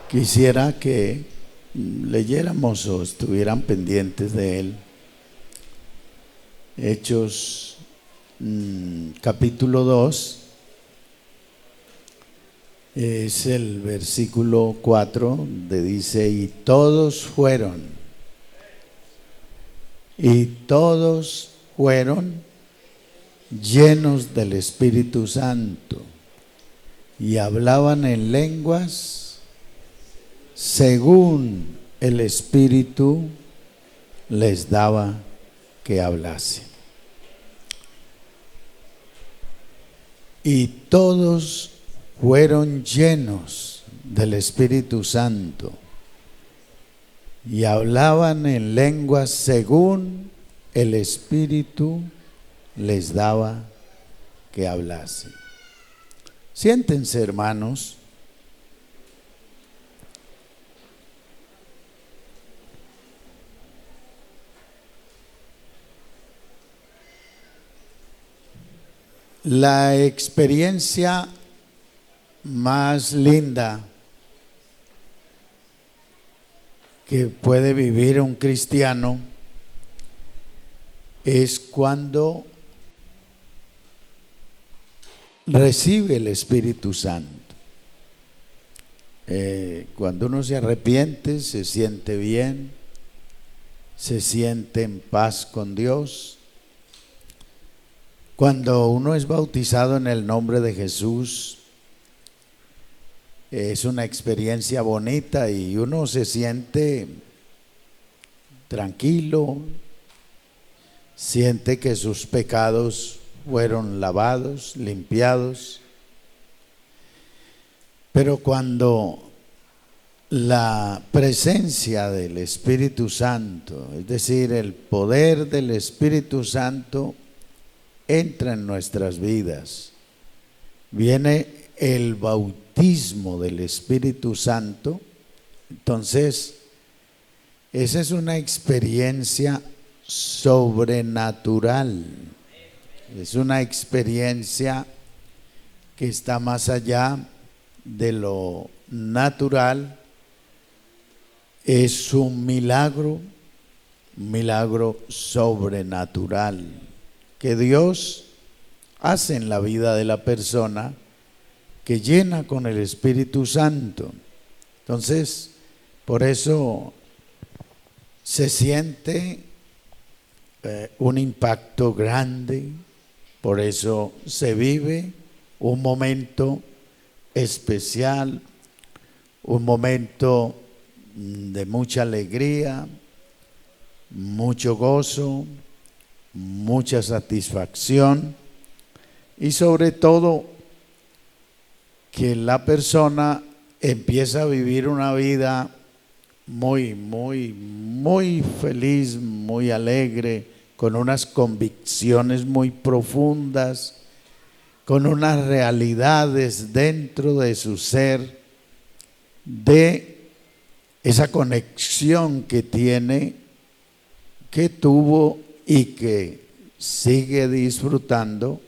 Quisiera que leyéramos o estuvieran pendientes de él. Hechos capítulo 2, es el versículo 4, donde dice: y todos fueron llenos del Espíritu Santo y hablaban en lenguas según el Espíritu les daba que hablasen. Y todos fueron llenos del Espíritu Santo y hablaban en lenguas según el Espíritu les daba que hablasen. Siéntense, hermanos. La experiencia más linda que puede vivir un cristiano es cuando recibe el Espíritu Santo. Cuando uno se arrepiente, se siente bien, se siente en paz con Dios. Cuando uno es bautizado en el nombre de Jesús, es una experiencia bonita y uno se siente tranquilo, siente que sus pecados fueron lavados, limpiados. Pero cuando la presencia del Espíritu Santo, es decir, el poder del Espíritu Santo, entra en nuestras vidas, viene el bautismo del Espíritu Santo, entonces esa es una experiencia sobrenatural, es una experiencia que está más allá de lo natural, es un milagro sobrenatural que Dios hace en la vida de la persona que llena con el Espíritu Santo. Entonces, por eso se siente un impacto grande, por eso se vive un momento especial, un momento de mucha alegría, mucho gozo, mucha satisfacción y sobre todo que la persona empieza a vivir una vida muy feliz, muy alegre, con unas convicciones muy profundas, con unas realidades dentro de su ser, de esa conexión que tiene, que tuvo y que sigue disfrutando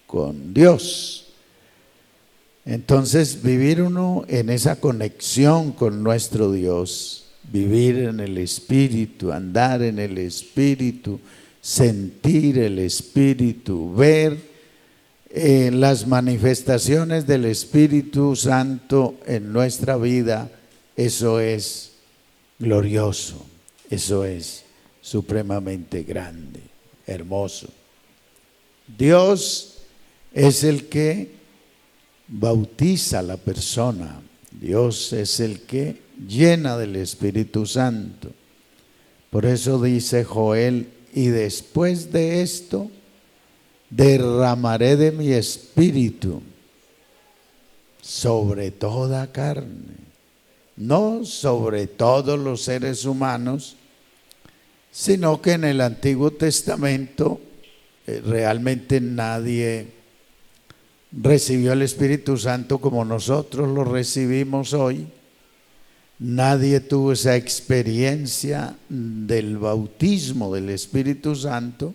con Dios. Entonces, vivir uno en esa conexión con nuestro Dios, vivir en el Espíritu, andar en el Espíritu, sentir el Espíritu, ver las manifestaciones del Espíritu Santo en nuestra vida, eso es glorioso, eso es supremamente grande, hermoso. Dios es el que bautiza a la persona, Dios es el que llena del Espíritu Santo. Por eso dice Joel: y después de esto derramaré de mi espíritu sobre toda carne, no sobre todos los seres humanos, sino que en el Antiguo Testamento realmente nadie recibió el Espíritu Santo como nosotros lo recibimos hoy. Nadie tuvo esa experiencia del bautismo del Espíritu Santo,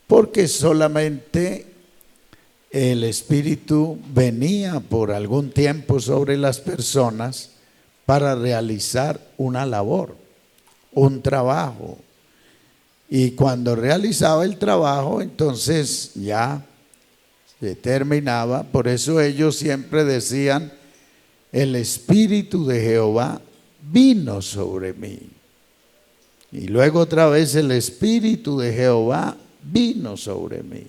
porque solamente el Espíritu venía por algún tiempo sobre las personas, para realizar una labor, un trabajo. Y cuando realizaba el trabajo, entonces ya se terminaba. Por eso ellos siempre decían: el Espíritu de Jehová vino sobre mí. Y luego otra vez: el Espíritu de Jehová vino sobre mí.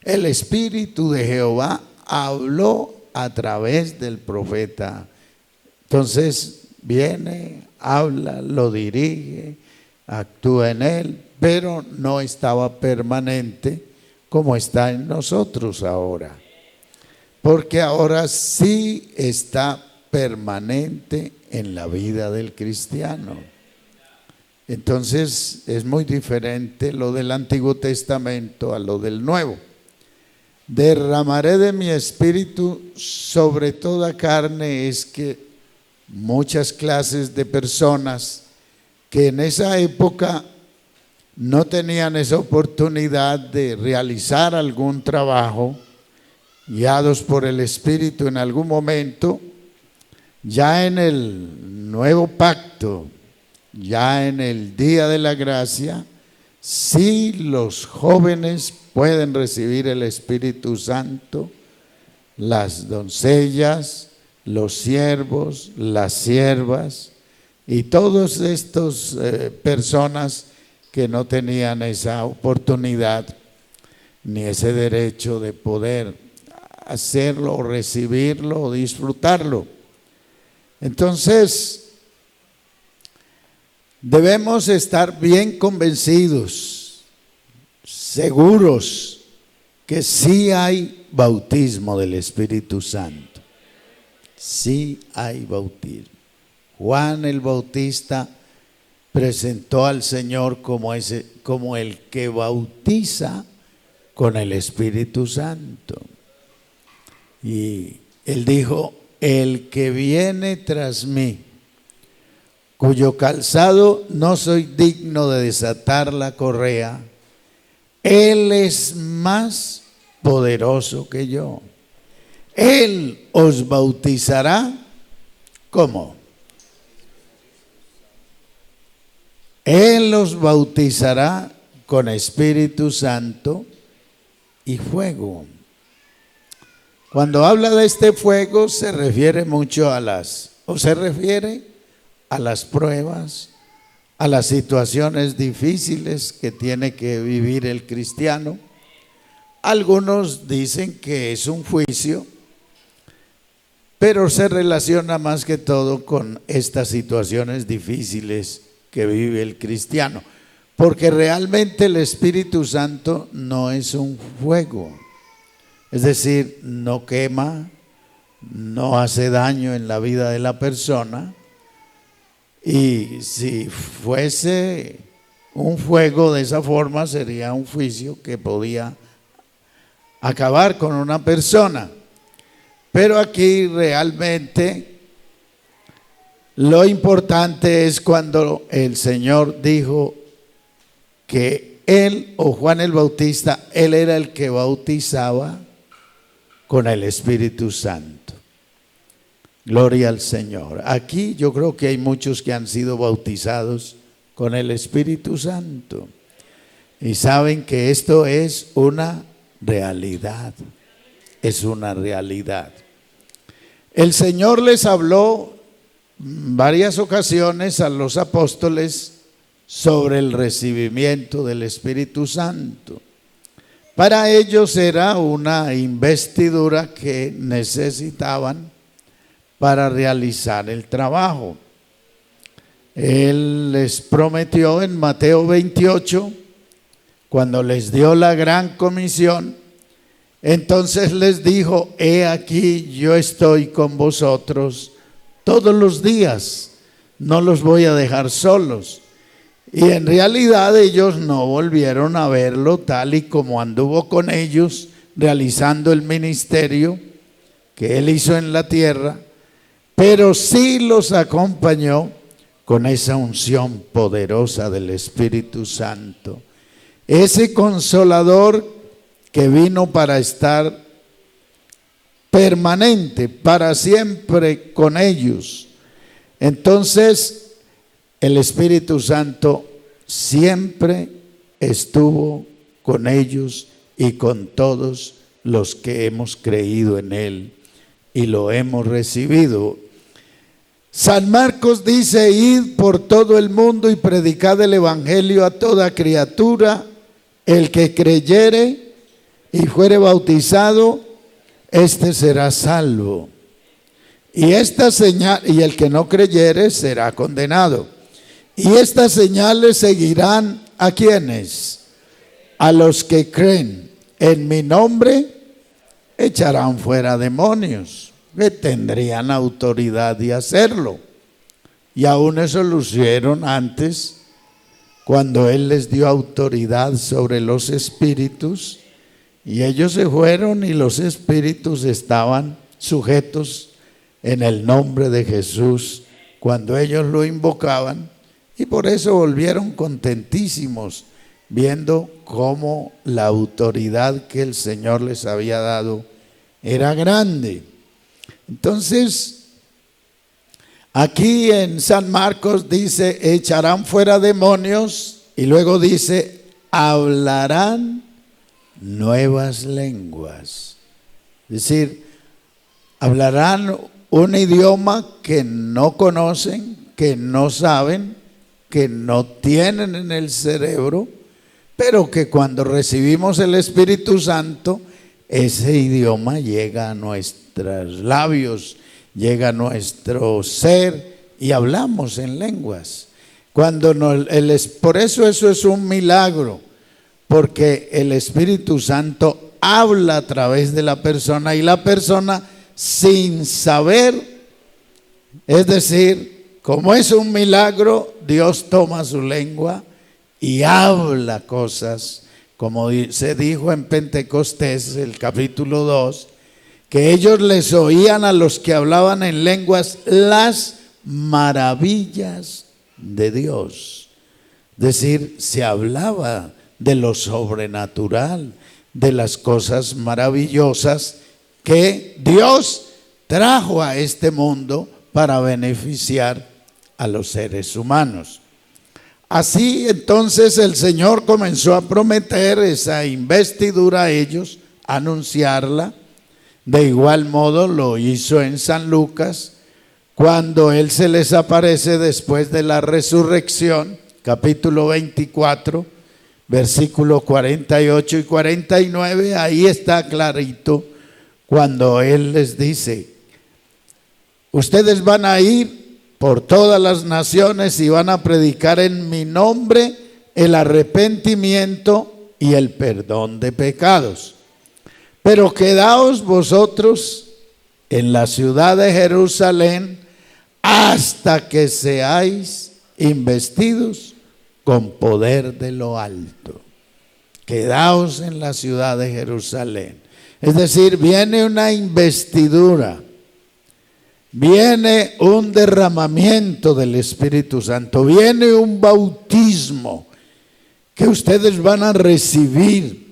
El Espíritu de Jehová habló a través del profeta. Entonces viene, habla, lo dirige, actúa en él, pero no estaba permanente como está en nosotros ahora. Porque ahora sí está permanente en la vida del cristiano. Entonces es muy diferente lo del Antiguo Testamento a lo del Nuevo. Derramaré de mi espíritu sobre toda carne, es que muchas clases de personas que en esa época no tenían esa oportunidad de realizar algún trabajo, guiados por el Espíritu en algún momento, ya en el nuevo pacto, ya en el día de la gracia, sí los jóvenes pueden recibir el Espíritu Santo, las doncellas, los siervos, las siervas y todas estas personas que no tenían esa oportunidad ni ese derecho de poder hacerlo, recibirlo o disfrutarlo. Entonces, debemos estar bien convencidos, seguros que sí hay bautismo del Espíritu Santo. Sí hay bautismo. Juan el Bautista presentó al Señor como el que bautiza con el Espíritu Santo. Y él dijo: el que viene tras mí, cuyo calzado no soy digno de desatar la correa, él es más poderoso que yo. Él os bautizará, ¿cómo? Él os bautizará con Espíritu Santo y fuego. Cuando habla de este fuego se refiere mucho a las pruebas, a las situaciones difíciles que tiene que vivir el cristiano. Algunos dicen que es un juicio, pero se relaciona más que todo con estas situaciones difíciles que vive el cristiano, porque realmente el Espíritu Santo no es un fuego, es decir, no quema, no hace daño en la vida de la persona. Y si fuese un fuego de esa forma, sería un juicio que podía acabar con una persona. Pero aquí realmente lo importante es cuando el Señor dijo que él, o Juan el Bautista, él era el que bautizaba con el Espíritu Santo. Gloria al Señor. Aquí yo creo que hay muchos que han sido bautizados con el Espíritu Santo y saben que esto es una realidad. Es una realidad. El Señor les habló varias ocasiones a los apóstoles sobre el recibimiento del Espíritu Santo. Para ellos era una investidura que necesitaban para realizar el trabajo. Él les prometió en Mateo 28, cuando les dio la gran comisión, entonces les dijo: he aquí, yo estoy con vosotros todos los días, no los voy a dejar solos. Y en realidad ellos no volvieron a verlo tal y como anduvo con ellos realizando el ministerio que él hizo en la tierra, pero sí los acompañó con esa unción poderosa del Espíritu Santo, ese consolador que vino para estar permanente, para siempre con ellos. Entonces, el Espíritu Santo siempre estuvo con ellos y con todos los que hemos creído en Él y lo hemos recibido. San Marcos dice: id por todo el mundo y predicad el evangelio a toda criatura. El que creyere y fuere bautizado, este será salvo. Y esta señal, y el que no creyere será condenado. Y estas señales seguirán ¿a quiénes? A los que creen. En mi nombre echarán fuera demonios, que tendrían autoridad de hacerlo. Y aún eso lo hicieron antes, cuando Él les dio autoridad sobre los espíritus, y ellos se fueron y los espíritus estaban sujetos en el nombre de Jesús cuando ellos lo invocaban, y por eso volvieron contentísimos, viendo cómo la autoridad que el Señor les había dado era grande. Entonces, aquí en San Marcos dice: echarán fuera demonios, y luego dice: hablarán nuevas lenguas. Es decir, hablarán un idioma que no conocen, que no saben, que no tienen en el cerebro, pero que cuando recibimos el Espíritu Santo, ese idioma llega a nuestros labios, llega a nuestro ser y hablamos en lenguas. Por eso es un milagro, porque el Espíritu Santo habla a través de la persona, y la persona, sin saber, es decir, como es un milagro, Dios toma su lengua y habla cosas, como se dijo en Pentecostés, el capítulo 2, que ellos les oían a los que hablaban en lenguas las maravillas de Dios. Es decir, se hablaba de lo sobrenatural, de las cosas maravillosas que Dios trajo a este mundo para beneficiar a los seres humanos. Así entonces el Señor comenzó a prometer esa investidura a ellos, anunciarla. De igual modo lo hizo en San Lucas, cuando Él se les aparece después de la resurrección, capítulo 24, versículos 48 y 49, ahí está clarito, cuando Él les dice: ustedes van a ir por todas las naciones y van a predicar en mi nombre el arrepentimiento y el perdón de pecados. Pero quedaos vosotros en la ciudad de Jerusalén hasta que seáis investidos con poder de lo alto. Quedaos en la ciudad de Jerusalén. Es decir, viene una investidura, viene un derramamiento del Espíritu Santo, viene un bautismo que ustedes van a recibir.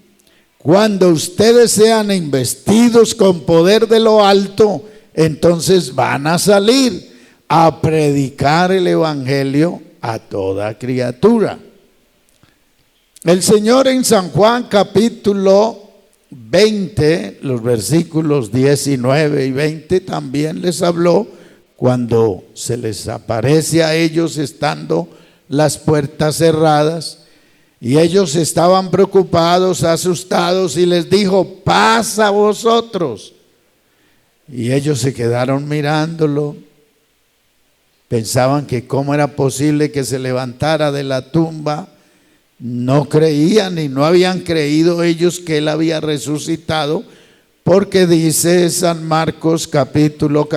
Cuando ustedes sean investidos con poder de lo alto, entonces van a salir a predicar el evangelio a toda criatura. El Señor en San Juan capítulo 20, los versículos 19 y 20, también les habló cuando se les aparece a ellos estando las puertas cerradas, y ellos estaban preocupados, asustados, y les dijo: paz a vosotros. Y ellos se quedaron mirándolo, pensaban que cómo era posible que se levantara de la tumba. No creían y no habían creído ellos que Él había resucitado, porque dice San Marcos capítulo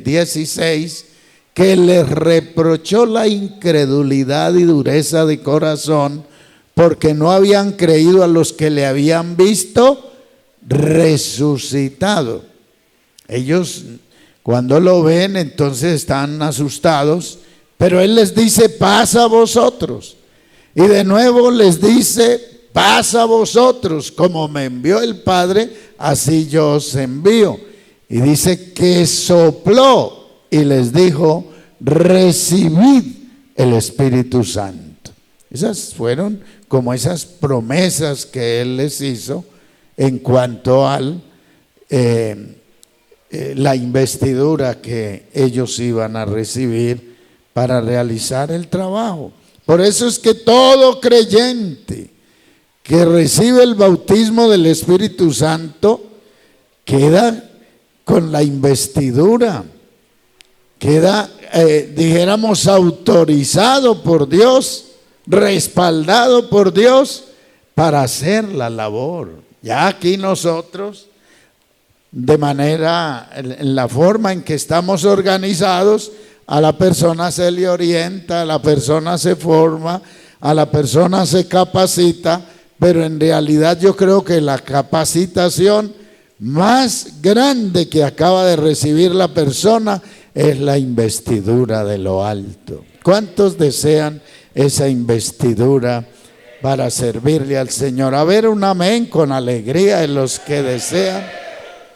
16 que les reprochó la incredulidad y dureza de corazón, porque no habían creído a los que le habían visto resucitado. Ellos cuando lo ven entonces están asustados, pero Él les dice: paz a vosotros. Y de nuevo les dice: paz a vosotros, como me envió el Padre, así yo os envío. Y dice que sopló y les dijo: recibid el Espíritu Santo. Esas fueron como esas promesas que Él les hizo en cuanto a la investidura que ellos iban a recibir para realizar el trabajo. Por eso es que todo creyente que recibe el bautismo del Espíritu Santo queda con la investidura, queda, dijéramos, autorizado por Dios, respaldado por Dios para hacer la labor. Ya aquí nosotros, de manera, en la forma en que estamos organizados, a la persona se le orienta, a la persona se forma, a la persona se capacita, pero en realidad yo creo que la capacitación más grande que acaba de recibir la persona es la investidura de lo alto. ¿Cuántos desean esa investidura para servirle al Señor? A ver, un amén con alegría en los que desean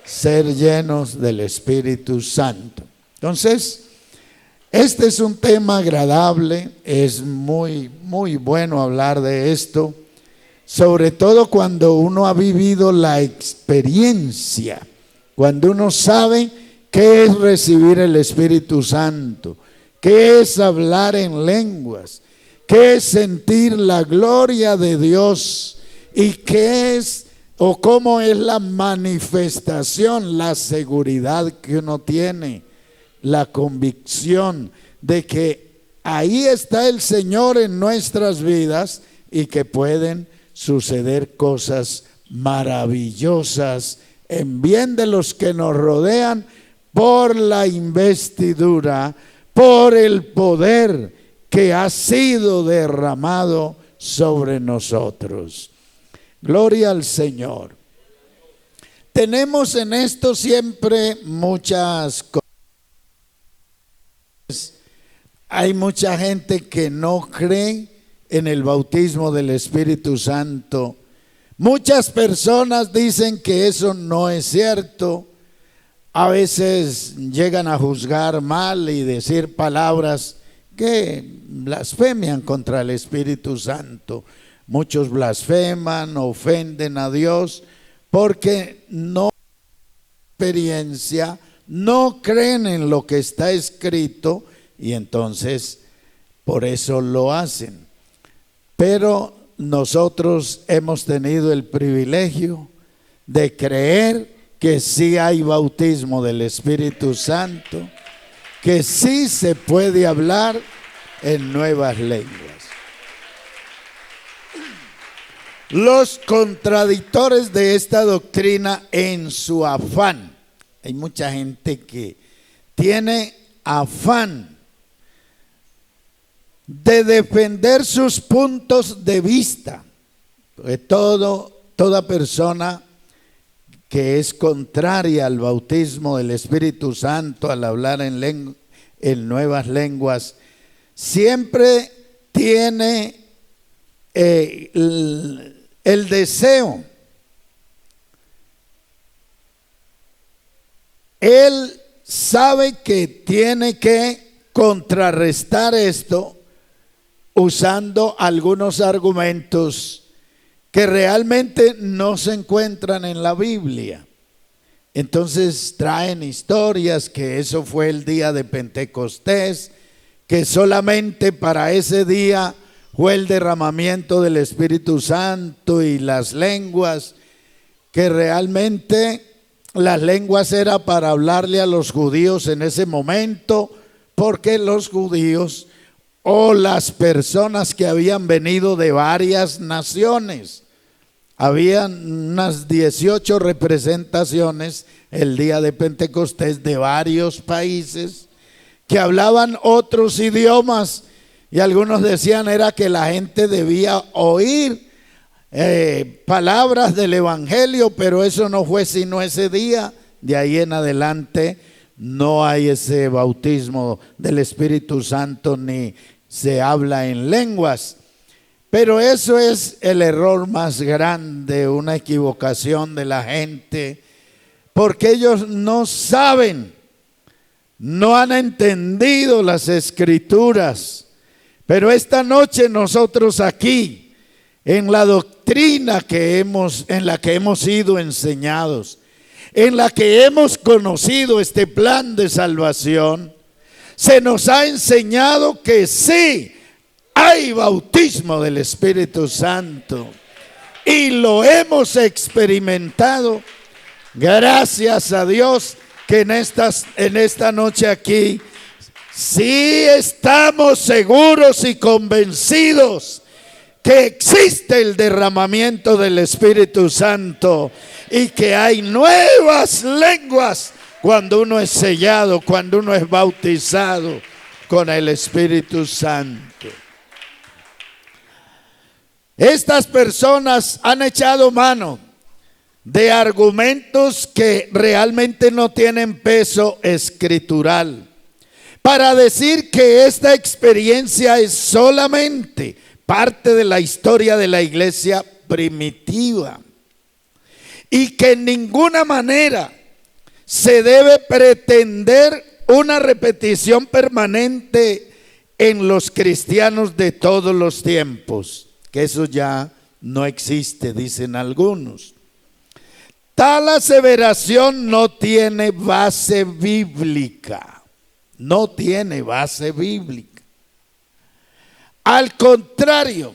ser llenos del Espíritu Santo. Entonces, este es un tema agradable, es muy bueno hablar de esto, sobre todo cuando uno ha vivido la experiencia, cuando uno sabe qué es recibir el Espíritu Santo, qué es hablar en lenguas, qué es sentir la gloria de Dios y qué es o cómo es la manifestación, la seguridad que uno tiene, la convicción de que ahí está el Señor en nuestras vidas y que pueden suceder cosas maravillosas en bien de los que nos rodean por la investidura, por el poder que ha sido derramado sobre nosotros. Gloria al Señor. Tenemos en esto siempre muchas cosas. Hay mucha gente que no cree en el bautismo del Espíritu Santo. Muchas personas dicen que eso no es cierto. A veces llegan a juzgar mal y decir palabras que blasfemian contra el Espíritu Santo. Muchos blasfeman, ofenden a Dios porque no tienen experiencia, no creen en lo que está escrito y entonces por eso lo hacen. Pero nosotros hemos tenido el privilegio de creer que sí hay bautismo del Espíritu Santo, que sí se puede hablar en nuevas lenguas. Los contradictores de esta doctrina en su afán, hay mucha gente que tiene afán de defender sus puntos de vista, porque toda persona que es contraria al bautismo del Espíritu Santo, al hablar en nuevas lenguas, siempre tiene el deseo. Él sabe que tiene que contrarrestar esto usando algunos argumentos que realmente no se encuentran en la Biblia. Entonces traen historias que eso fue el día de Pentecostés, que solamente para ese día fue el derramamiento del Espíritu Santo y las lenguas, que realmente las lenguas era para hablarle a los judíos en ese momento, porque los judíos o las personas que habían venido de varias naciones, habían unas 18 representaciones el día de Pentecostés de varios países que hablaban otros idiomas, y algunos decían era que la gente debía oír palabras del evangelio, pero eso no fue sino ese día. De ahí en adelante no hay ese bautismo del Espíritu Santo ni se habla en lenguas. Pero eso es el error más grande, una equivocación de la gente, porque ellos no saben no han entendido las Escrituras. Pero esta noche nosotros aquí, en la doctrina en la que hemos sido enseñados, en la que hemos conocido este plan de salvación, se nos ha enseñado que sí, hay bautismo del Espíritu Santo. Y lo hemos experimentado. Gracias a Dios que en esta noche aquí sí estamos seguros y convencidos que existe el derramamiento del Espíritu Santo y que hay nuevas lenguas cuando uno es sellado, cuando uno es bautizado con el Espíritu Santo. Estas personas han echado mano de argumentos que realmente no tienen peso escritural para decir que esta experiencia es solamente parte de la historia de la iglesia primitiva y que en ninguna manera se debe pretender una repetición permanente en los cristianos de todos los tiempos, que eso ya no existe, dicen algunos. Tal aseveración no tiene base bíblica, no tiene base bíblica. Al contrario,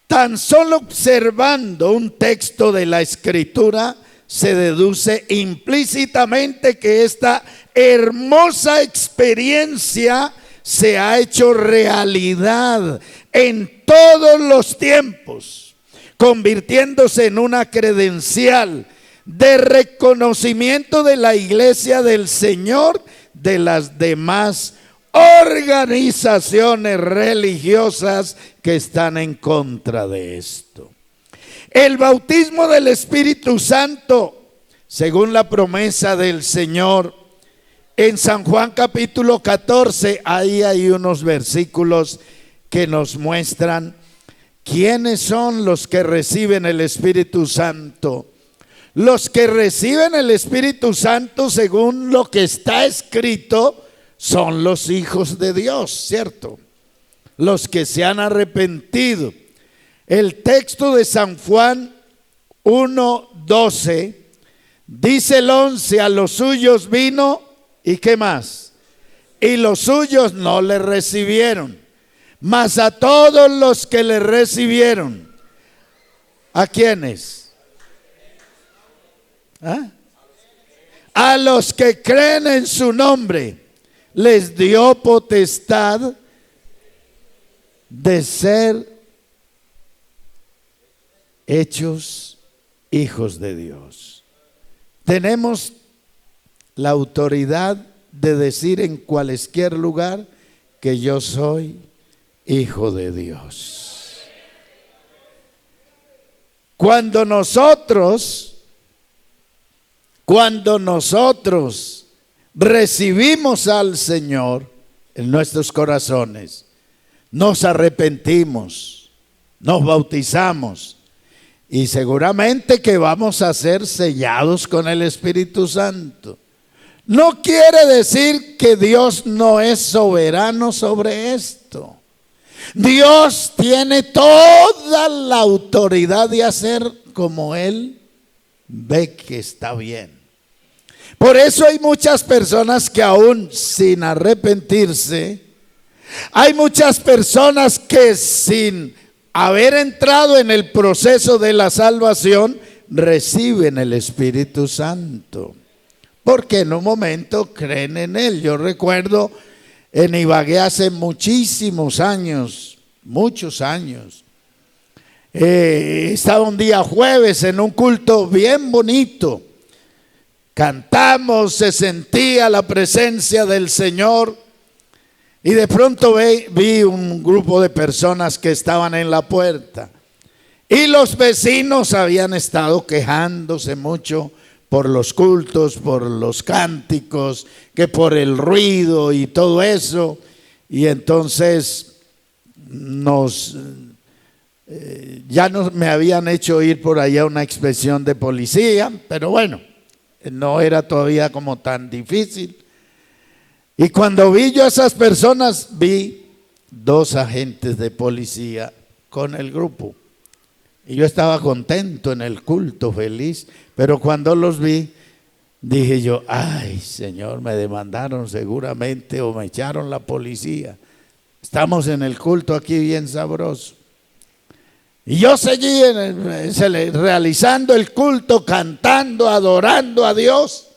tan solo observando un texto de la Escritura se deduce implícitamente que esta hermosa experiencia se ha hecho realidad en todos los tiempos, convirtiéndose en una credencial de reconocimiento de la iglesia del Señor de las demás organizaciones religiosas que están en contra de esto. El bautismo del Espíritu Santo, según la promesa del Señor, en San Juan capítulo 14, ahí hay unos versículos que nos muestran quiénes son los que reciben el Espíritu Santo. Los que reciben el Espíritu Santo, según lo que está escrito, son los hijos de Dios, ¿cierto? Los que se han arrepentido. El texto de San Juan 1:12 dice el 11: a los suyos vino, ¿y qué más? Y los suyos no le recibieron, mas a todos los que le recibieron, ¿a quiénes? ¿Ah? A los que creen en su nombre, les dio potestad de ser hechos hijos de Dios. Tenemos la autoridad de decir en cualquier lugar que yo soy hijo de Dios. Cuando nosotros recibimos al Señor en nuestros corazones, nos arrepentimos, nos bautizamos y seguramente que vamos a ser sellados con el Espíritu Santo. No quiere decir que Dios no es soberano sobre esto. Dios tiene toda la autoridad de hacer como Él ve que está bien. Por eso hay muchas personas que aún sin arrepentirse, hay muchas personas que sin haber entrado en el proceso de la salvación, reciben el Espíritu Santo, porque en un momento creen en Él. Yo recuerdo en Ibagué hace muchísimos años, muchos años, estaba un día jueves en un culto bien bonito, cantamos, se sentía la presencia del Señor. Y de pronto vi un grupo de personas que estaban en la puerta. Y los vecinos habían estado quejándose mucho por los cultos, por los cánticos, que por el ruido y todo eso. Y entonces ya me habían hecho ir por allá una inspección de policía, pero bueno, no era todavía como tan difícil. Y cuando vi yo a esas personas, vi 2 agentes de policía con el grupo. Y yo estaba contento en el culto, feliz. Pero cuando los vi, dije yo, ay Señor, me demandaron seguramente o me echaron la policía. Estamos en el culto aquí bien sabroso. Y yo seguí realizando el culto, cantando, adorando a Dios.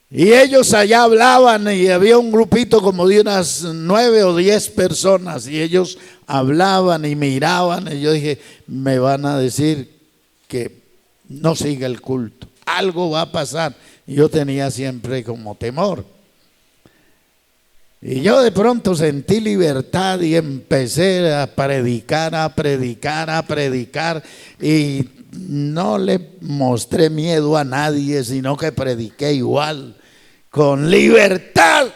Y ellos allá hablaban y había un grupito como de unas 9 o 10 personas. Y ellos hablaban y miraban. Y yo dije, me van a decir que no siga el culto. Algo va a pasar. Y yo tenía siempre como temor. Y yo de pronto sentí libertad y empecé a predicar, a predicar, a predicar. Y no le mostré miedo a nadie, sino que prediqué igual, con libertad.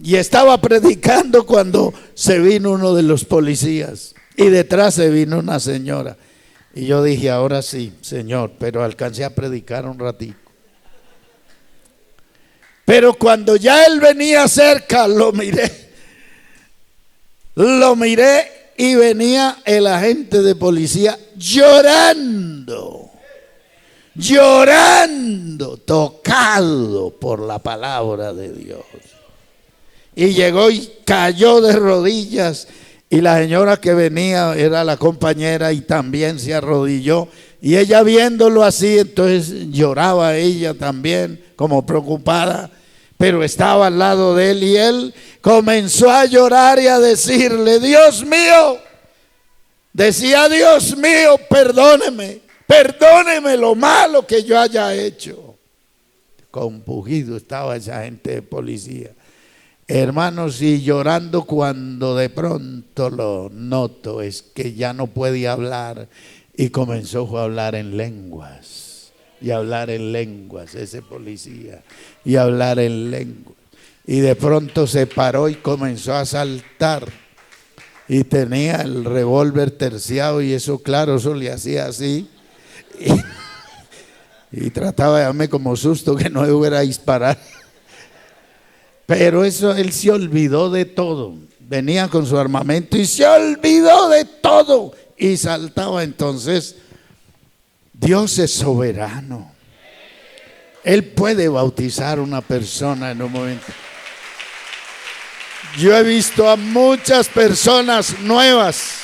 Y estaba predicando cuando se vino uno de los policías. Y detrás se vino una señora. Y yo dije, ahora sí, Señor, pero alcancé a predicar un ratito. Pero cuando ya él venía cerca, lo miré y venía el agente de policía llorando, tocado por la palabra de Dios. Y llegó y cayó de rodillas. Y la señora que venía era la compañera y también se arrodilló. Y ella viéndolo así, entonces lloraba ella también, como preocupada. Pero estaba al lado de él y él comenzó a llorar y a decirle, Dios mío, decía, Dios mío, perdóneme lo malo que yo haya hecho. Compungido estaba esa gente de policía. Hermanos, y llorando cuando de pronto lo noto, es que ya no podía hablar y comenzó a hablar en lenguas. Y hablar en lenguas, ese policía, y hablar en lenguas. Y de pronto se paró y comenzó a saltar. Y tenía el revólver terciado y eso, claro, eso le hacía así. Y trataba de darme como susto que no hubiera disparar. Pero eso, él se olvidó de todo. Venía con su armamento y se olvidó de todo. Y saltaba. Entonces, Dios es soberano. Él puede bautizar a una persona en un momento. Yo he visto a muchas personas nuevas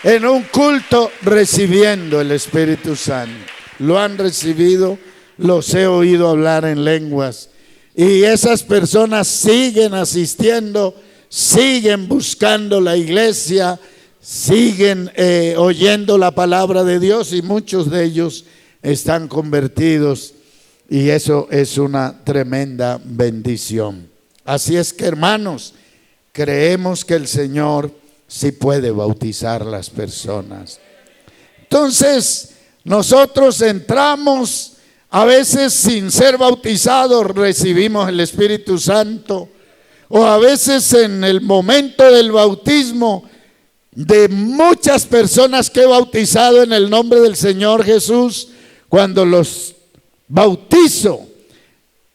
en un culto recibiendo el Espíritu Santo. Lo han recibido, los he oído hablar en lenguas. Y esas personas siguen asistiendo, siguen buscando la iglesia, siguen oyendo la palabra de Dios y muchos de ellos están convertidos y eso es una tremenda bendición. Así es que, hermanos, creemos que el Señor sí puede bautizar las personas. Entonces, nosotros entramos, a veces sin ser bautizados recibimos el Espíritu Santo, o a veces en el momento del bautismo de muchas personas que he bautizado en el nombre del Señor Jesús, cuando los bautizo,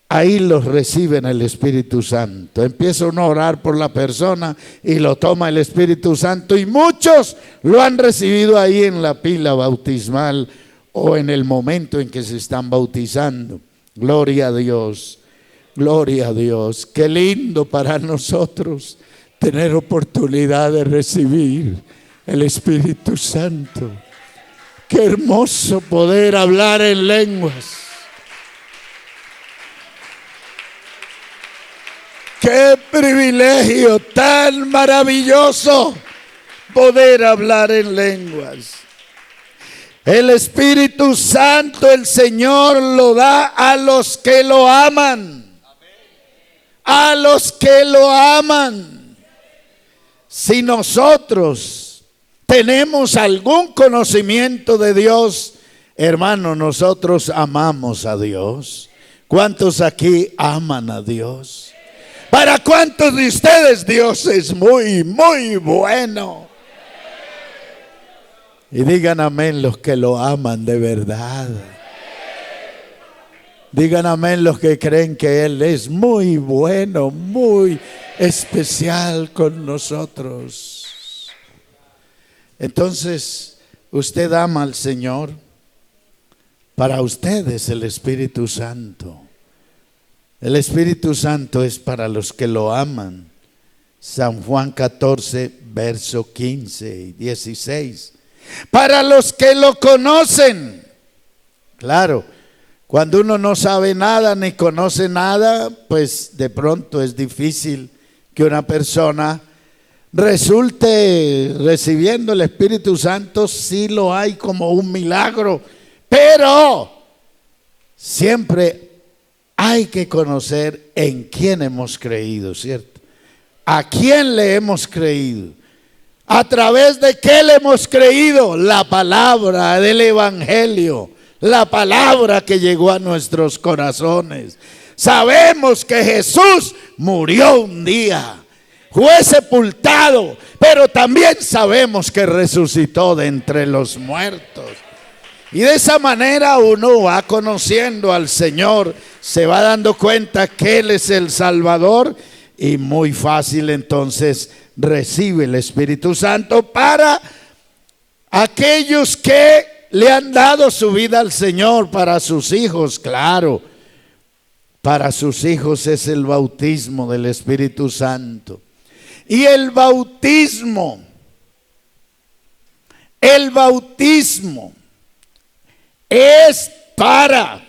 ahí los reciben el Espíritu Santo. Empieza uno a orar por la persona y lo toma el Espíritu Santo, y muchos lo han recibido ahí en la pila bautismal o en el momento en que se están bautizando. Gloria a Dios, gloria a Dios. Qué lindo para nosotros tener oportunidad de recibir el Espíritu Santo. Qué hermoso poder hablar en lenguas. Qué privilegio tan maravilloso poder hablar en lenguas. El Espíritu Santo, el Señor lo da a los que lo aman. A los que lo aman. Si nosotros tenemos algún conocimiento de Dios, hermano, nosotros amamos a Dios. ¿Cuántos aquí aman a Dios? ¿Para cuántos de ustedes Dios es muy, muy bueno? Y digan amén los que lo aman de verdad. Digan amén los que creen que Él es muy bueno, muy especial con nosotros. Entonces, usted ama al Señor. Para usted es el Espíritu Santo. El Espíritu Santo es para los que lo aman. San Juan 14, verso 15 y 16. Para los que lo conocen. Claro, cuando uno no sabe nada ni conoce nada, pues de pronto es difícil que una persona resulte recibiendo el Espíritu Santo. Sí lo hay como un milagro, pero siempre hay que conocer en quién hemos creído, ¿cierto? ¿A quién le hemos creído? ¿A través de qué le hemos creído? La palabra del Evangelio, la palabra que llegó a nuestros corazones. Sabemos que Jesús murió un día, fue sepultado, pero también sabemos que resucitó de entre los muertos. Y de esa manera uno va conociendo al Señor, se va dando cuenta que Él es el Salvador y muy fácil entonces recibe el Espíritu Santo para aquellos que le han dado su vida al Señor, para sus hijos, claro. Para sus hijos es el bautismo del Espíritu Santo. Y el bautismo es para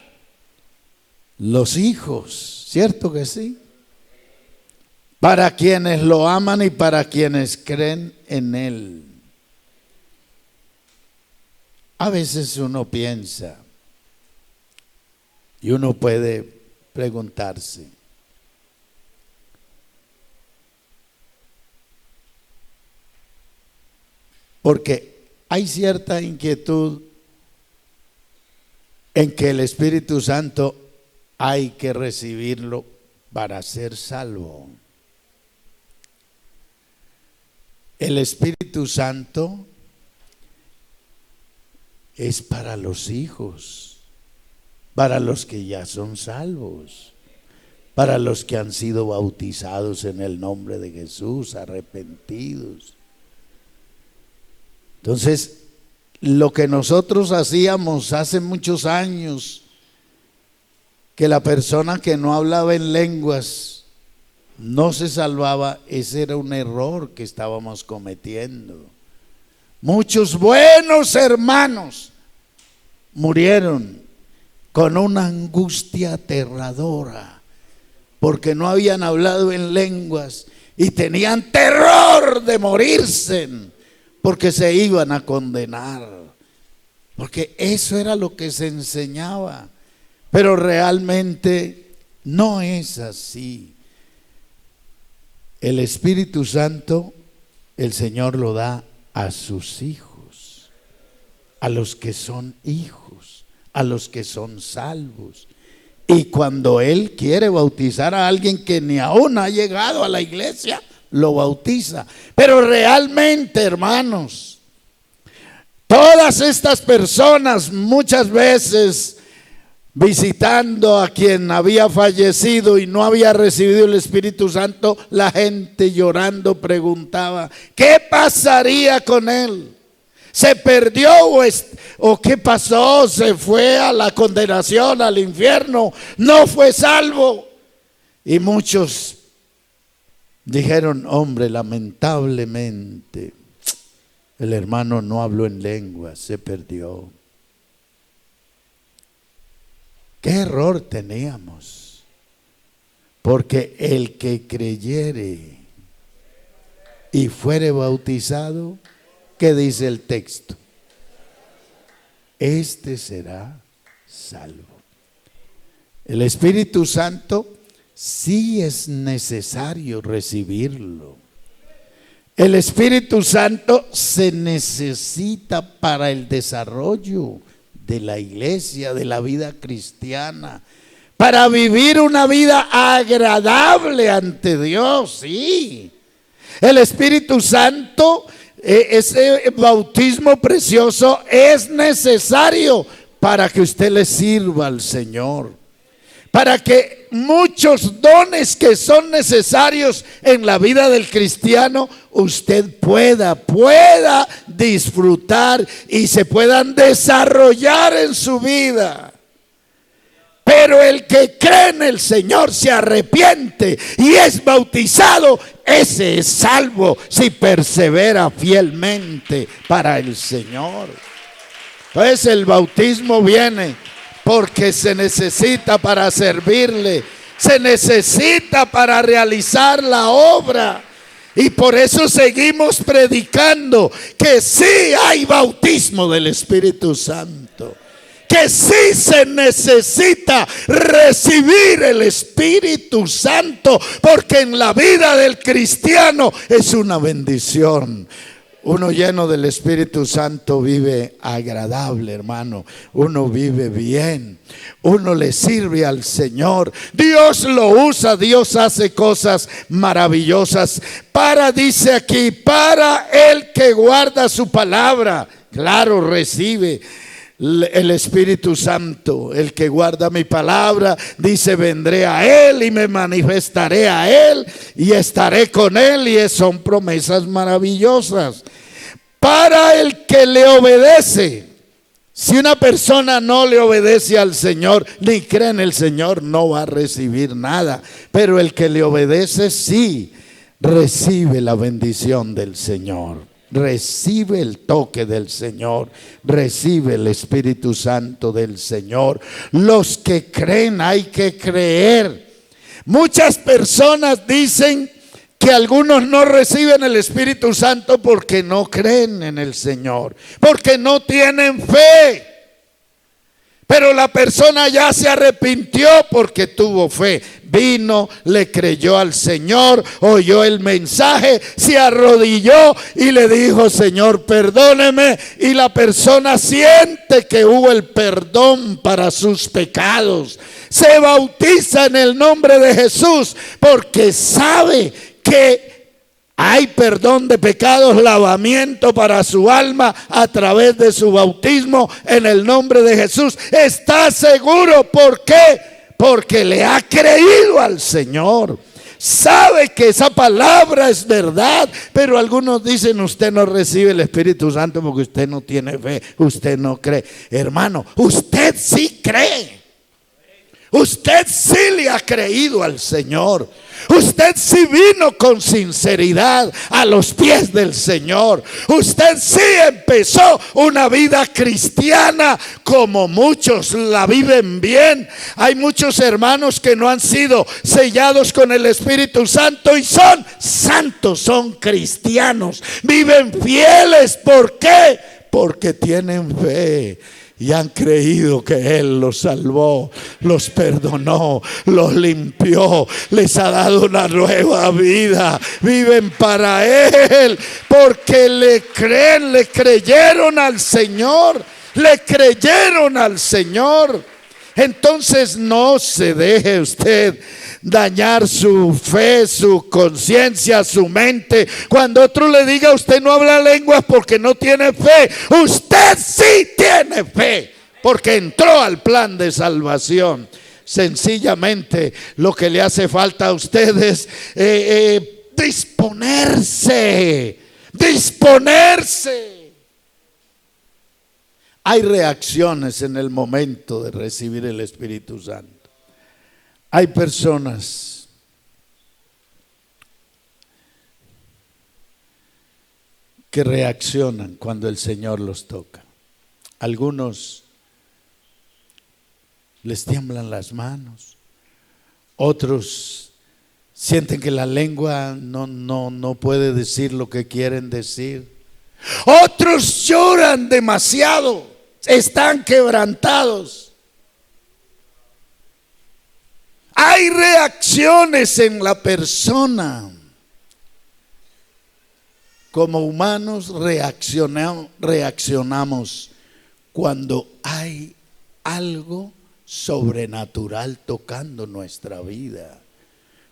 los hijos, ¿cierto que sí? Para quienes lo aman y para quienes creen en Él. A veces uno piensa y uno puede preguntarse, porque hay cierta inquietud en que el Espíritu Santo hay que recibirlo para ser salvo. El Espíritu Santo es para los hijos, para los que ya son salvos, para los que han sido bautizados en el nombre de Jesús, arrepentidos. Entonces, lo que nosotros hacíamos hace muchos años, que la persona que no hablaba en lenguas no se salvaba, ese era un error que estábamos cometiendo. Muchos buenos hermanos murieron con una angustia aterradora porque no habían hablado en lenguas y tenían terror de morirse porque se iban a condenar, porque eso era lo que se enseñaba, pero realmente no es así. El Espíritu Santo el Señor lo da a sus hijos, a los que son hijos, a los que son salvos. Y cuando Él quiere bautizar a alguien que ni aún ha llegado a la iglesia, lo bautiza. Pero realmente, hermanos, todas estas personas muchas veces visitando a quien había fallecido y no había recibido el Espíritu Santo, la gente llorando preguntaba, ¿qué pasaría con él? ¿Se perdió o qué pasó? ¿Se fue a la condenación, al infierno? ¿No fue salvo? Y muchos dijeron, hombre, lamentablemente el hermano no habló en lengua, se perdió. ¿Qué error teníamos? Porque el que creyere y fuere bautizado, ¿qué dice el texto? Este será salvo. El Espíritu Santo sí es necesario recibirlo. El Espíritu Santo se necesita para el desarrollo de la iglesia, de la vida cristiana, para vivir una vida agradable ante Dios, sí. El Espíritu Santo, ese bautismo precioso es necesario para que usted le sirva al Señor. para que muchos dones que son necesarios en la vida del cristiano, usted pueda disfrutar y se puedan desarrollar en su vida. Pero el que cree en el Señor, se arrepiente y es bautizado, ese es salvo si persevera fielmente para el Señor. Entonces el bautismo viene porque se necesita para servirle, se necesita para realizar la obra. Y por eso seguimos predicando que sí hay bautismo del Espíritu Santo, que sí se necesita recibir el Espíritu Santo, porque en la vida del cristiano es una bendición. Uno lleno del Espíritu Santo vive agradable, hermano. Uno vive bien. Uno le sirve al Señor. Dios lo usa. Dios hace cosas maravillosas. Dice aquí, para el que guarda su palabra. Claro, recibe el Espíritu Santo. El que guarda mi palabra, dice, vendré a él y me manifestaré a él y estaré con él. Y son promesas maravillosas. Para el que le obedece. Si una persona no le obedece al Señor, ni cree en el Señor, no va a recibir nada. Pero el que le obedece, sí, recibe la bendición del Señor. Recibe el toque del Señor, recibe el Espíritu Santo del Señor. Los que creen, hay que creer. Muchas personas dicen que algunos no reciben el Espíritu Santo porque no creen en el Señor, porque no tienen fe. Pero la persona ya se arrepintió porque tuvo fe. Vino, le creyó al Señor, oyó el mensaje, se arrodilló y le dijo, Señor, perdóneme. Y la persona siente que hubo el perdón para sus pecados. Se bautiza en el nombre de Jesús porque sabe que hay perdón de pecados, lavamiento para su alma a través de su bautismo en el nombre de Jesús. Está seguro. ¿Por qué? Porque le ha creído al Señor. Sabe que esa palabra es verdad. Pero algunos dicen, usted no recibe el Espíritu Santo porque usted no tiene fe, usted no cree. Hermano, usted sí cree. Usted sí le ha creído al Señor. Usted sí vino con sinceridad a los pies del Señor. Usted sí empezó una vida cristiana como muchos la viven bien. Hay muchos hermanos que no han sido sellados con el Espíritu Santo y son santos, son cristianos, viven fieles. ¿Por qué? Porque tienen fe. Y han creído que Él los salvó, los perdonó, los limpió, les ha dado una nueva vida. Viven para Él porque le creen, le creyeron al Señor, le creyeron al Señor. Entonces no se deje usted dañar su fe, su conciencia, su mente. Cuando otro le diga, usted no habla lenguas porque no tiene fe. Usted sí tiene fe porque entró al plan de salvación. Sencillamente lo que le hace falta a usted es disponerse. Hay reacciones en el momento de recibir el Espíritu Santo. Hay personas que reaccionan cuando el Señor los toca. Algunos les tiemblan las manos. Otros sienten que la lengua no puede decir lo que quieren decir. Otros lloran demasiado, están quebrantados. Hay reacciones en la persona. Como humanos reaccionamos cuando hay algo sobrenatural tocando nuestra vida.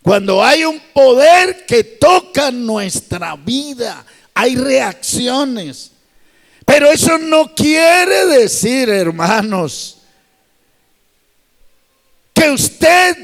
Cuando hay un poder que toca nuestra vida, hay reacciones. Pero eso no quiere decir, hermanos, que usted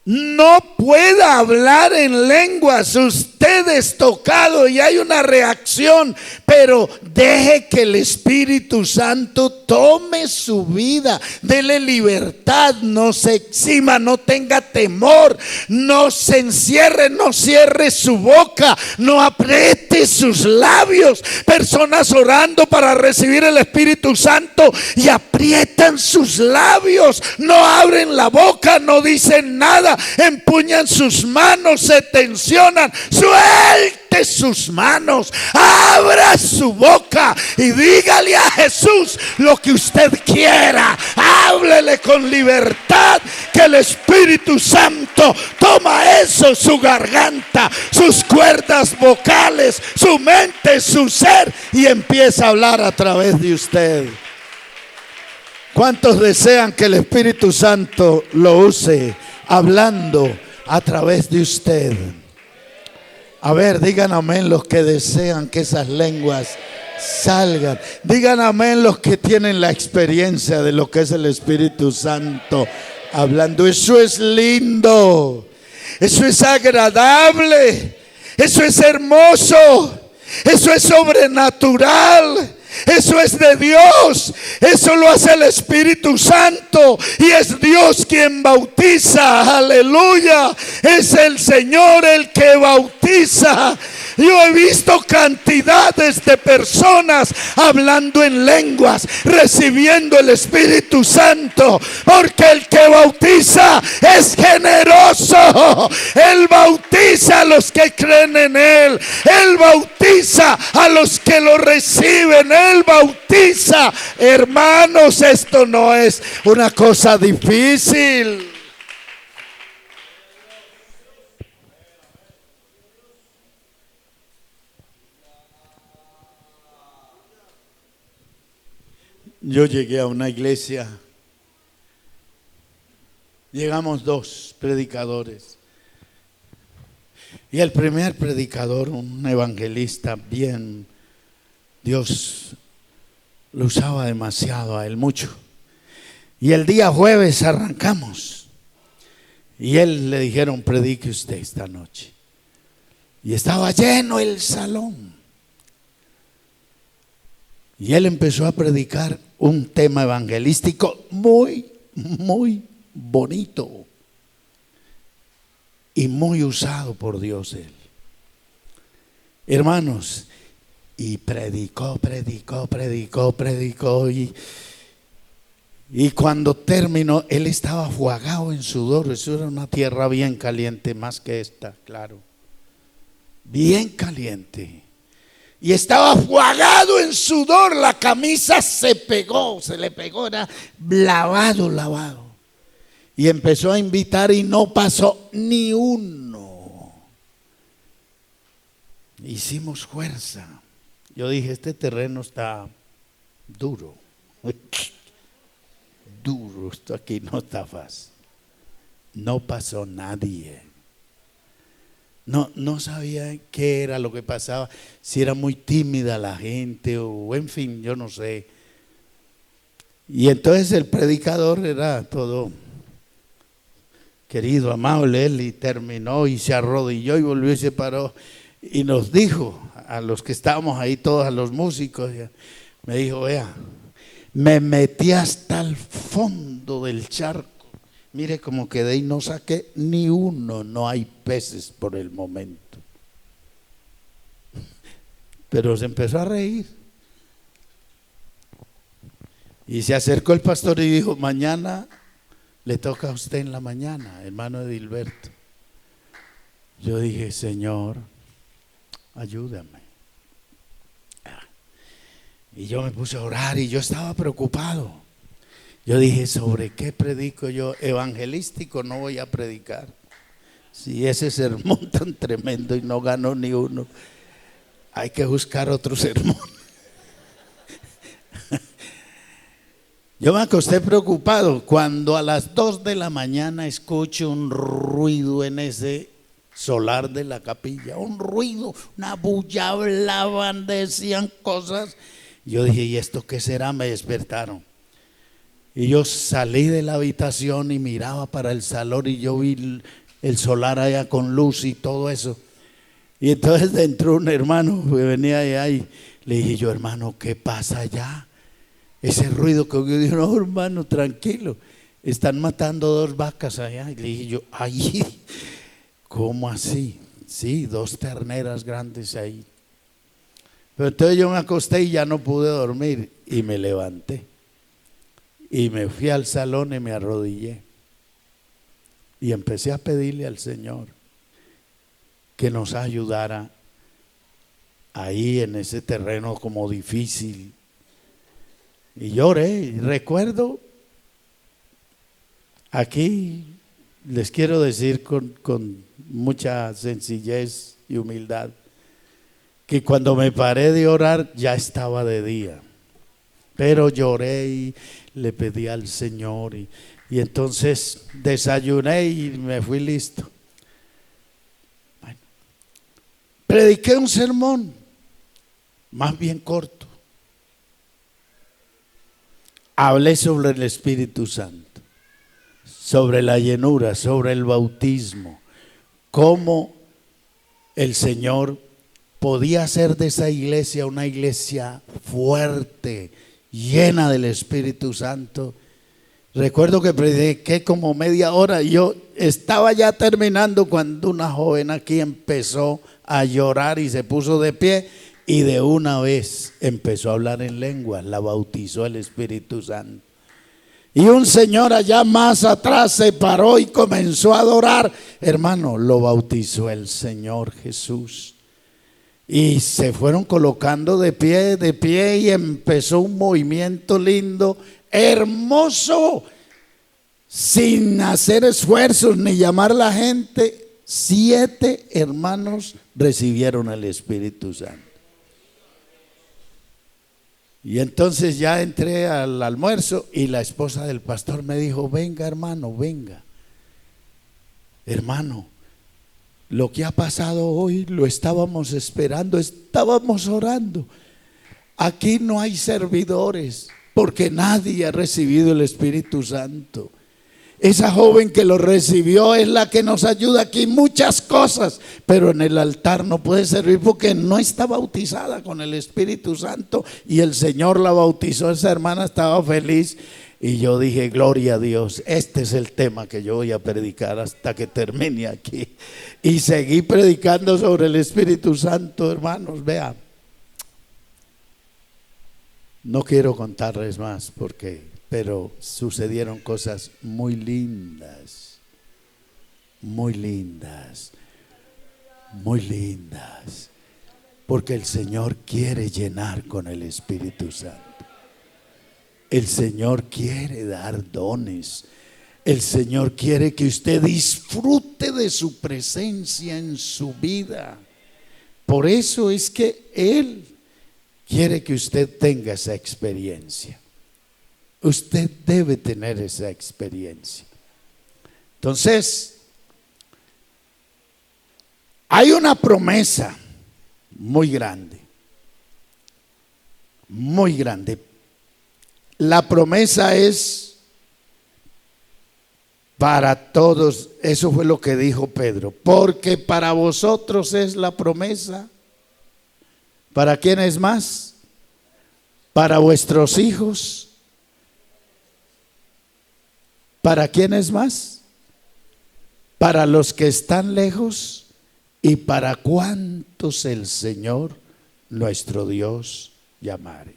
no pueda hablar en lenguas. Usted es tocado y hay una reacción, pero deje que el Espíritu Santo tome su vida. Dele libertad, no se exima, no tenga temor, no se encierre, no cierre su boca, no apriete sus labios. Personas orando para recibir el Espíritu Santo y aprietan sus labios, no abren la boca, no dicen nada, empuñan sus manos, se tensionan. Suelte sus manos, abra su boca y dígale a Jesús lo que usted quiera. Háblele con libertad, que el Espíritu Santo toma eso, su garganta, sus cuerdas vocales, su mente, su ser, y empieza a hablar a través de usted. ¿Cuántos desean que el Espíritu Santo lo use hablando a través de usted? A ver, digan amén los que desean que esas lenguas salgan. Digan amén los que tienen la experiencia de lo que es el Espíritu Santo hablando. Eso es lindo, eso es agradable, eso es hermoso, eso es sobrenatural. Eso es de Dios, eso lo hace el Espíritu Santo y es Dios quien bautiza, aleluya. Es el Señor el que bautiza. Yo he visto cantidades de personas hablando en lenguas, recibiendo el Espíritu Santo, porque el que bautiza es generoso. Él bautiza a los que creen en Él, Él bautiza a los que lo reciben, Él bautiza. Hermanos, esto no es una cosa difícil. Yo llegué a una iglesia, llegamos 2 predicadores, y el primer predicador, un evangelista bien, Dios lo usaba demasiado a él, mucho. Y el día jueves arrancamos, y él le dijeron: predique usted esta noche. Y estaba lleno el salón. Y él empezó a predicar un tema evangelístico muy, muy bonito y muy usado por Dios él. Hermanos, y predicó y cuando terminó, él estaba enjuagado en sudor. Eso era una tierra bien caliente, más que esta, claro, bien caliente. Y estaba enjuagado en sudor, la camisa se le pegó, era lavado. Y empezó a invitar y no pasó ni uno. Hicimos fuerza. Yo dije: este terreno está duro. Duro, esto aquí no está fácil. No pasó nadie. No sabía qué era lo que pasaba, si era muy tímida la gente o en fin, yo no sé. Y entonces el predicador era todo querido, amable, él, y terminó y se arrodilló y volvió y se paró y nos dijo a los que estábamos ahí, todos, a los músicos, me dijo: vea, me metí hasta el fondo del charco. Mire cómo quedé y no saqué ni uno, no hay peces por el momento. Pero se empezó a reír. Y se acercó el pastor y dijo: mañana le toca a usted en la mañana, hermano Edilberto. Yo dije: Señor, ayúdame. Y yo me puse a orar y yo estaba preocupado. Yo dije: ¿sobre qué predico yo? Evangelístico no voy a predicar. Si ese sermón tan tremendo y no ganó ni uno, hay que buscar otro sermón. Yo me acosté preocupado cuando a las 2 de la mañana escucho un ruido en ese solar de la capilla. Un ruido, una bulla, hablaban, decían cosas. Yo dije: ¿y esto qué será? Me despertaron. Y yo salí de la habitación y miraba para el salón y yo vi el solar allá con luz y todo eso. Y entonces entró un hermano que venía allá y le dije yo, hermano, ¿qué pasa allá? Ese ruido que yo dije, no, hermano, tranquilo, están matando 2 vacas allá. Y le dije yo, ay, ¿cómo así? Sí, 2 terneras grandes ahí. Pero entonces yo me acosté y ya no pude dormir y me levanté. Y me fui al salón y me arrodillé. Y empecé a pedirle al Señor que nos ayudara ahí en ese terreno como difícil. Y lloré. Y recuerdo, aquí les quiero decir con mucha sencillez y humildad, que cuando me paré de orar ya estaba de día. Pero lloré y le pedí al Señor y entonces desayuné y me fui listo. Bueno, prediqué un sermón, más bien corto. Hablé sobre el Espíritu Santo, sobre la llenura, sobre el bautismo, cómo el Señor podía hacer de esa iglesia una iglesia fuerte, llena del Espíritu Santo. Recuerdo que prediqué como media hora y yo estaba ya terminando cuando una joven aquí empezó a llorar y se puso de pie y de una vez empezó a hablar en lenguas, la bautizó el Espíritu Santo. Y un señor allá más atrás se paró y comenzó a adorar. Hermano, lo bautizó el Señor Jesús. Y se fueron colocando de pie y empezó un movimiento lindo, hermoso, sin hacer esfuerzos ni llamar a la gente. 7 hermanos recibieron el Espíritu Santo. Y entonces ya entré al almuerzo y la esposa del pastor me dijo, venga hermano, venga. Hermano, lo que ha pasado hoy lo estábamos esperando, estábamos orando. Aquí no hay servidores porque nadie ha recibido el Espíritu Santo. Esa joven que lo recibió es la que nos ayuda aquí en muchas cosas, pero en el altar no puede servir porque no está bautizada con el Espíritu Santo y el Señor la bautizó. Esa hermana estaba feliz y yo dije, gloria a Dios, este es el tema que yo voy a predicar hasta que termine aquí. Y seguí predicando sobre el Espíritu Santo, hermanos. Vean, no quiero contarles más pero sucedieron cosas muy lindas, muy lindas, muy lindas, porque el Señor quiere llenar con el Espíritu Santo. El Señor quiere dar dones. El Señor quiere que usted disfrute de su presencia en su vida. Por eso es que Él quiere que usted tenga esa experiencia. Usted debe tener esa experiencia. Entonces, hay una promesa muy grande, muy grande. La promesa es para todos. Eso fue lo que dijo Pedro. Porque para vosotros es la promesa. ¿Para quiénes más? Para vuestros hijos. ¿Para quiénes más? Para los que están lejos y para cuantos el Señor nuestro Dios llamare.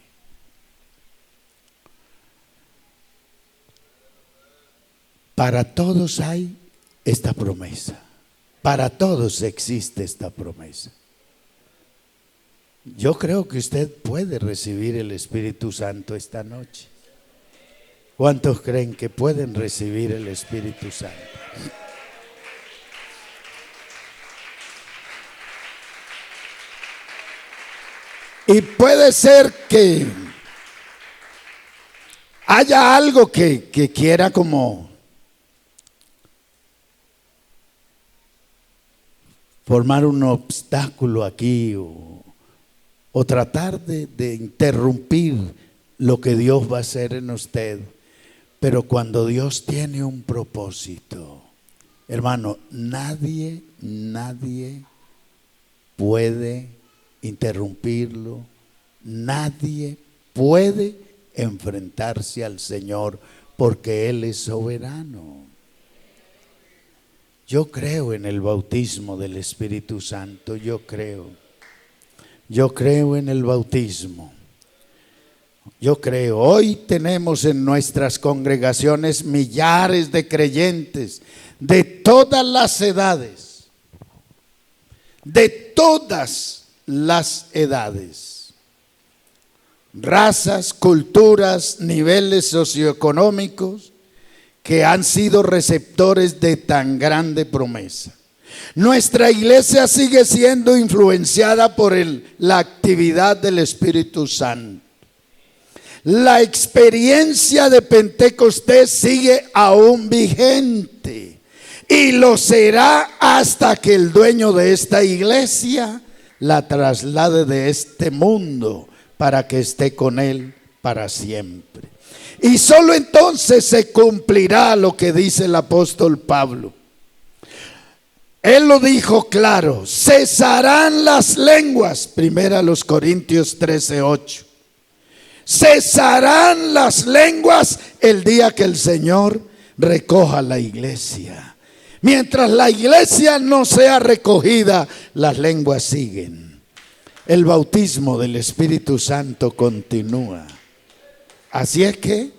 Para todos hay esta promesa. Para todos existe esta promesa. Yo creo que usted puede recibir el Espíritu Santo esta noche. ¿Cuántos creen que pueden recibir el Espíritu Santo? Y puede ser que haya algo que quiera como formar un obstáculo aquí o tratar de interrumpir lo que Dios va a hacer en usted. Pero cuando Dios tiene un propósito, hermano, nadie puede interrumpirlo, nadie puede enfrentarse al Señor porque Él es soberano. Yo creo en el bautismo del Espíritu Santo, yo creo en el bautismo. Yo creo, hoy tenemos en nuestras congregaciones millares de creyentes de todas las edades, razas, culturas, niveles socioeconómicos, que han sido receptores de tan grande promesa. Nuestra iglesia sigue siendo influenciada por la actividad del Espíritu Santo. La experiencia de Pentecostés sigue aún vigente y lo será hasta que el dueño de esta iglesia la traslade de este mundo para que esté con Él para siempre. Y solo entonces se cumplirá lo que dice el apóstol Pablo. Él lo dijo claro: cesarán las lenguas. Primera los Corintios 13:8. Cesarán las lenguas el día que el Señor recoja la iglesia. Mientras la iglesia no sea recogida, las lenguas siguen. El bautismo del Espíritu Santo continúa. Así es que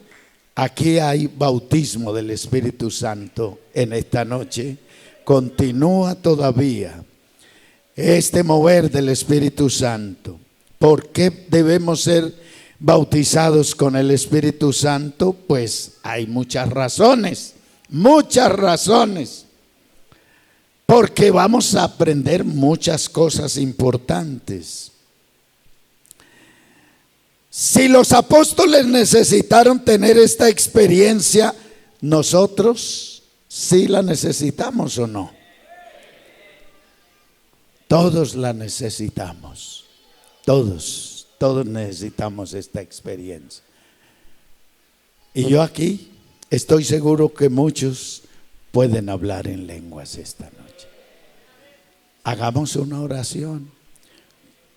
aquí hay bautismo del Espíritu Santo en esta noche. Continúa todavía este mover del Espíritu Santo. ¿Por qué debemos ser bautizados con el Espíritu Santo? Pues hay muchas razones. Porque vamos a aprender muchas cosas importantes. Si los apóstoles necesitaron tener esta experiencia, nosotros sí la necesitamos o no. Todos la necesitamos. Todos necesitamos esta experiencia. Y yo aquí estoy seguro que muchos pueden hablar en lenguas esta noche. Hagamos una oración.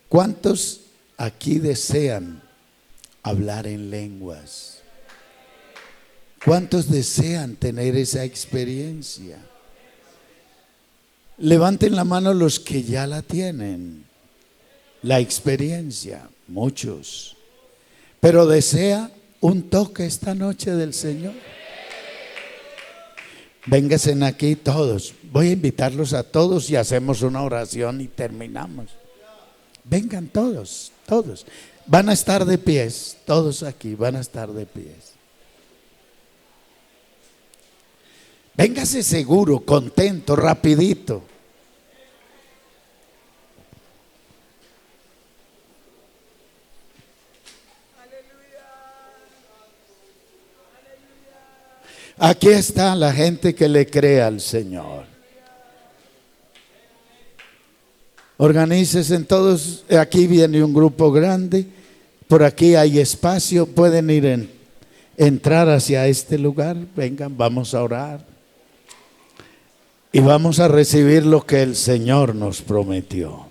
¿Cuántos aquí desean hablar en lenguas? ¿Cuántos desean tener esa experiencia? Levanten la mano los que ya la tienen, la experiencia, muchos. Pero desea un toque esta noche del Señor. Vénganse aquí todos. Voy a invitarlos a todos y hacemos una oración y terminamos. Vengan todos. Van a estar de pies, todos aquí van a estar de pies. Véngase seguro, contento, rapidito. Aquí está la gente que le cree al Señor. Organícense todos. Aquí viene un grupo grande. Por aquí hay espacio. Pueden entrar hacia este lugar. Vengan, vamos a orar. Y vamos a recibir lo que el Señor nos prometió.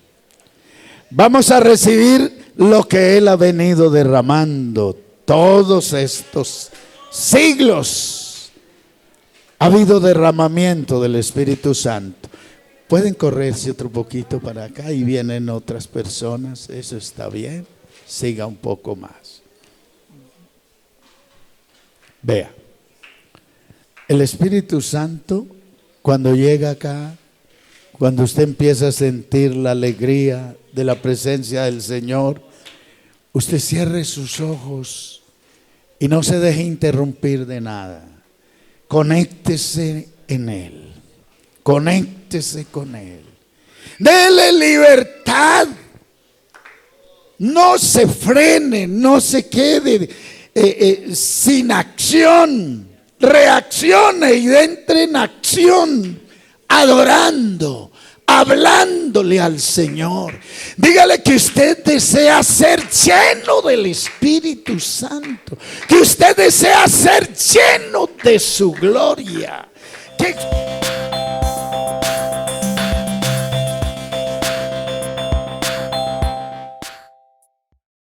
Vamos a recibir lo que Él ha venido derramando todos estos siglos. Ha habido derramamiento del Espíritu Santo. Pueden correrse otro poquito para acá y vienen otras personas. Eso está bien. Siga un poco más. Vea, el Espíritu Santo, cuando llega acá, cuando usted empieza a sentir la alegría de la presencia del Señor, usted cierre sus ojos y no se deje interrumpir de nada. Conéctese en Él. Conéctese con Él. Dele libertad. No se frene, no se quede sin acción. Reaccione y entre en acción, adorando, hablándole al Señor. Dígale que usted desea ser lleno del Espíritu Santo, que usted desea ser lleno de su gloria. Que